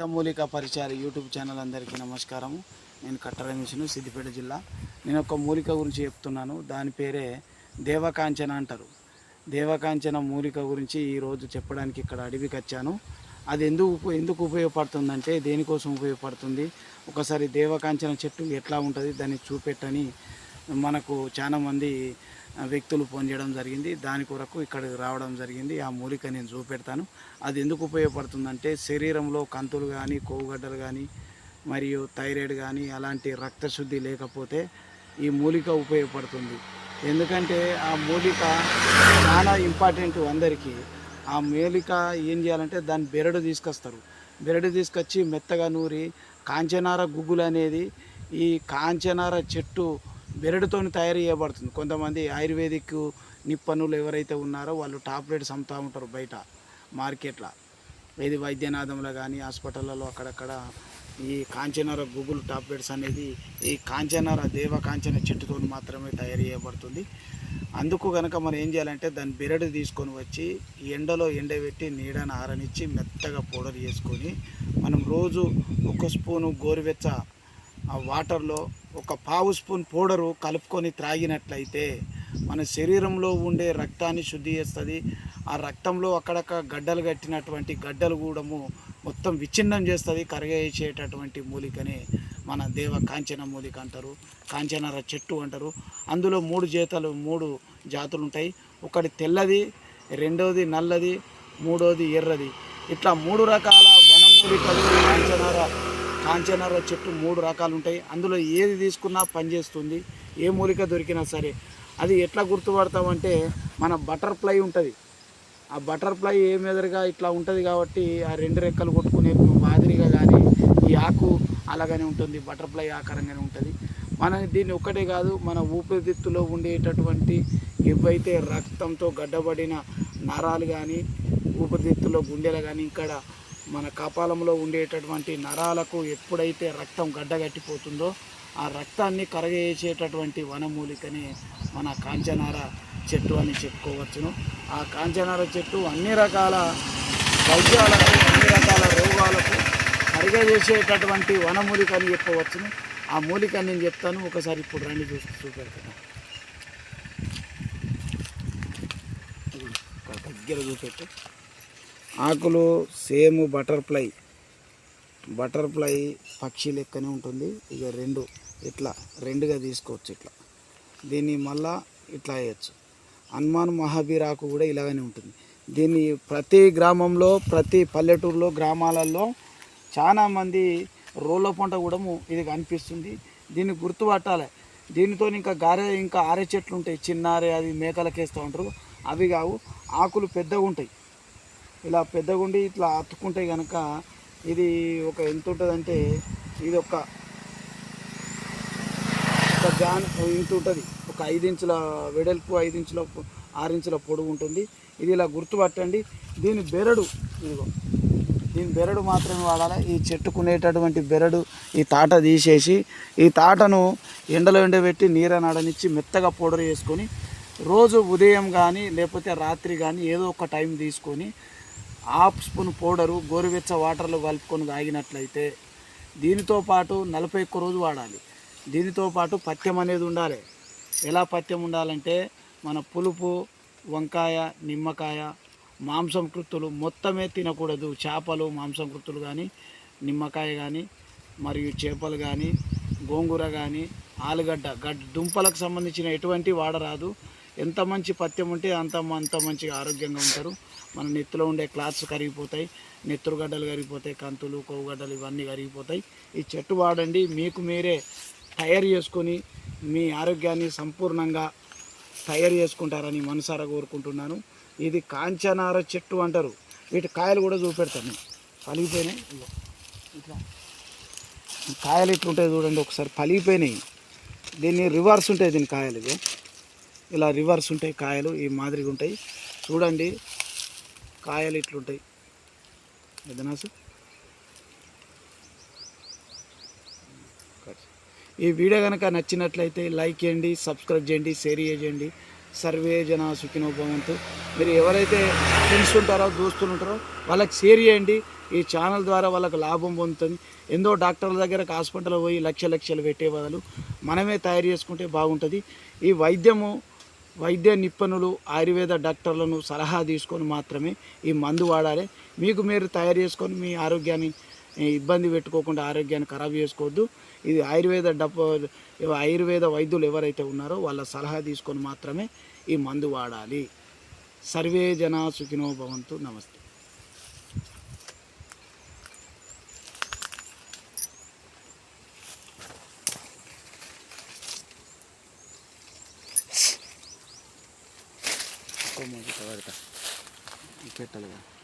మూలిక పరిచయాలు YouTube channel అందరికీ నమస్కారము. నేను కట్ట రమేష్ను, సిద్దిపేట జిల్లా. నేను ఒక మూలిక గురించి చెప్తున్నాను. దాని పేరే దేవకాంచన అంటారు. దేవకాంచన మూలిక గురించి ఈరోజు చెప్పడానికి ఇక్కడ అడవికి వచ్చాను. అది ఎందుకు ఉపయోగపడుతుందంటే, దేనికోసం ఉపయోగపడుతుంది, ఒకసారి దేవకాంచన చెట్టు ఎట్లా ఉంటుంది దాన్ని చూపెట్టని మనకు చాలామంది వ్యక్తులు ఫోన్ చేయడం జరిగింది. దాని కొరకు ఇక్కడికి రావడం జరిగింది. ఆ మూలిక నేను చూపెడతాను. అది ఎందుకు ఉపయోగపడుతుందంటే, శరీరంలో కంతులు కానీ, కొవ్వుగడ్డలు కానీ, మరియు థైరాయిడ్ కానీ అలాంటి రక్తశుద్ధి లేకపోతే ఈ మూలిక ఉపయోగపడుతుంది. ఎందుకంటే ఆ మూలిక చాలా ఇంపార్టెంట్ అందరికీ. ఆ మూలిక ఏం చేయాలంటే, దాన్ని బెరడు తీసుకొస్తారు. బెరడు తీసుకొచ్చి మెత్తగా నూరి కాంచనార గుగ్గులు అనేది ఈ కాంచనార చెట్టు బెరడుతో తయారు చేయబడుతుంది. కొంతమంది ఆయుర్వేదిక్ నిపుణులు ఎవరైతే ఉన్నారో వాళ్ళు టాబ్లెట్స్ అమ్ముతూ ఉంటారు బయట మార్కెట్లో. ఇది వైద్యనాథంలో కానీ హాస్పిటళ్ళలో అక్కడక్కడ ఈ కాంచనార గూగుల్ టాబ్లెట్స్ అనేది ఈ కాంచనార దేవకాంచన చెట్టుతో మాత్రమే తయారు చేయబడుతుంది. అందుకు కనుక మనం ఏం చేయాలంటే, దాని బెరడు తీసుకొని వచ్చి ఎండలో ఎండబెట్టి నీడను ఆరనిచ్చి మెత్తగా పౌడర్ చేసుకొని మనం రోజు ఒక స్పూను గోరువెచ్చ ఆ వాటర్లో ఒక పావు స్పూన్ పౌడరు కలుపుకొని త్రాగినట్లయితే మన శరీరంలో ఉండే రక్తాన్ని శుద్ధి చేస్తుంది. ఆ రక్తంలో అక్కడక్కడ గడ్డలు కట్టినటువంటి గడ్డలు కూడా మొత్తం విచ్ఛిన్నం చేస్తుంది. కరిగేసేటటువంటి మూలికనే మన దేవ కాంచన మూలిక అంటారు, కాంచనార చెట్టు అంటారు. అందులో మూడు జాతులు ఉంటాయి. ఒకటి తెల్లది, రెండవది నల్లది, మూడవది ఎర్రది. ఇట్లా మూడు రకాల వనమూలికలు కాంచనార చెట్టు మూడు రకాలు ఉంటాయి. అందులో ఏది తీసుకున్నా పనిచేస్తుంది. ఏ మూలిక దొరికినా సరే. అది ఎట్లా గుర్తుపడతామంటే, మన బటర్ఫ్లై ఉంటుంది. ఆ బటర్ఫ్లై ఏ మెదడుగా ఇట్లా ఉంటుంది కాబట్టి ఆ రెండు రెక్కలు కొట్టుకునే మాదిరిగా కానీ ఈ ఆకు అలాగనే ఉంటుంది, బటర్ఫ్లై ఆకారంగానే ఉంటుంది. మన దీన్ని ఒక్కటే కాదు, మన ఊపిరితిత్తులో ఉండేటటువంటి ఏవైతే రక్తంతో గడ్డబడిన నరాలు కానీ, ఊపిరితిత్తులో గుండెలు కానీ, ఇక్కడ మన కపాలంలో ఉండేటటువంటి నరాలకు ఎప్పుడైతే రక్తం గడ్డగట్టిపోతుందో ఆ రక్తాన్ని కరగేసేటటువంటి వనమూలికని మన కాంచనార చెట్టు అని చెప్పుకోవచ్చును. ఆ కాంచనార చెట్టు అన్ని రకాల వైద్యాలకు, అన్ని రకాల రోగాలకు కరిగజేసేటటువంటి వనమూలిక అని చెప్పవచ్చును. ఆ మూలిక నేను చెప్తాను. ఒకసారి ఇప్పుడు రండి చూపెడతాను. దగ్గర చూపెట్టు. ఆకులు సేమ్ బటర్ఫ్లై పక్షి లెక్కనే ఉంటుంది. ఇక ఇట్లా రెండుగా తీసుకోవచ్చు. ఇట్లా దీన్ని మళ్ళా ఇట్లా వేయచ్చు. హనుమాన్ మహావీర్ ఆకు కూడా ఇలాగనే ఉంటుంది. దీన్ని ప్రతి గ్రామంలో, ప్రతి పల్లెటూరులో, గ్రామాలలో చాలామంది రోళ్ళ పంట కూడా ఇది కనిపిస్తుంది. దీన్ని గుర్తుపట్టాలి. దీనితో ఇంకా ఆరే చెట్లు ఉంటాయి, చిన్నారే, అది మేకలకు వేస్తూ ఉంటారు. అవి కావు, ఆకులు పెద్దగా ఉంటాయి. ఇలా పెద్దగుండి ఇట్లా అతుక్కుంటాయి కనుక ఇది ఒక ఎంత ఉంటుందంటే, ఇది ఒక జాన్ ఇంత ఉంటుంది. ఒక 5 ఇంచుల వెడల్పు, 5 ఇంచుల 6 ఇంచుల పొడవు ఉంటుంది. ఇది ఇలా గుర్తుపట్టండి. దీని బెరడు మాత్రమే వాడాలి. ఈ చెట్టుకునేటటువంటి బెరడు, ఈ తాట తీసేసి ఈ తాటను ఎండలో ఎండబెట్టి నీరని ఆడనిచ్చి మెత్తగా పౌడర్ చేసుకొని రోజు ఉదయం కానీ లేకపోతే రాత్రి కానీ ఏదో ఒక టైం తీసుకొని హాఫ్ స్పూన్ పౌడరు గోరువెచ్చ వాటర్లో కలుపుకొని తాగినట్లయితే, దీనితో పాటు 41 రోజు వాడాలి. దీనితో పాటు పథ్యం అనేది ఉండాలి. ఎలా పథ్యం ఉండాలంటే, మన పులుపు, వంకాయ, నిమ్మకాయ, మాంసం కృత్తులు మొత్తమే తినకూడదు. చేపలు, మాంసం కృత్తులు కానీ, నిమ్మకాయ కానీ, మరియు చేపలు కానీ, గోంగూర కానీ, ఆలుగడ్డ దుంపలకు సంబంధించిన ఎటువంటి వాడరాదు. ఎంత మంచి పథ్యం ఉంటే అంత మంచిగా ఆరోగ్యంగా ఉంటారు. మన నెత్తిలో ఉండే క్లాత్స్ కరిగిపోతాయి, నెత్తురుగడ్డలు కరిగిపోతాయి, కంతులు, కొవ్వుగడ్డలు ఇవన్నీ కరిగిపోతాయి. ఈ చెట్టు వాడండి. మీకు మీరే తయారు చేసుకొని మీ ఆరోగ్యాన్ని సంపూర్ణంగా తయారు చేసుకుంటారని మనసారా కోరుకుంటున్నాను. ఇది కాంచనార చెట్టు అంటారు. వీటి కాయలు కూడా చూపెడతాను. పలిగిపోయినాయి. ఇట్లా కాయలు ఇట్లుంటాయి చూడండి ఒకసారి, పలిగిపోయినాయి. దీన్ని రివర్స్ ఉంటాయి. దీని కాయలు ఇలా రివర్స్ ఉంటాయి. కాయలు ఈ మాదిరిగా ఉంటాయి చూడండి. కాయలు ఇట్లుంటాయి. ఎదనాసు ఈ వీడియో కనుక నచ్చినట్లయితే లైక్ చేయండి, సబ్స్క్రైబ్ చేయండి, షేర్ చేయండి. సర్వే జన సుఖినో భవంతు. మీరు ఎవరైతే ఫ్రెండ్స్ ఉంటారో దోస్తులు ఉంటారో వాళ్ళకి షేర్ చేయండి. ఈ ఛానల్ ద్వారా వాళ్ళకి లాభం పొందుతుంది. ఎందో డాక్టర్ల దగ్గరకు హాస్పిటల్ పోయి లక్షలు పెట్టే బదులు మనమే తయారు చేసుకుంటే బాగుంటుంది. ఈ వైద్య నిపుణులు ఆయుర్వేద డాక్టర్లను సలహా తీసుకొని మాత్రమే ఈ మందు వాడాలి. మీకు మీరు తయారు చేసుకొని మీ ఆరోగ్యాన్ని ఇబ్బంది పెట్టుకోకుండా ఆరోగ్యాన్ని ఖరాబ్ చేసుకోవద్దు. ఇది ఆయుర్వేద వైద్యులు ఎవరైతే ఉన్నారో వాళ్ళ సలహా తీసుకొని మాత్రమే ఈ మందు వాడాలి. సర్వే జన సుఖినో భవంతు. నమస్తే. పెట్టాలి.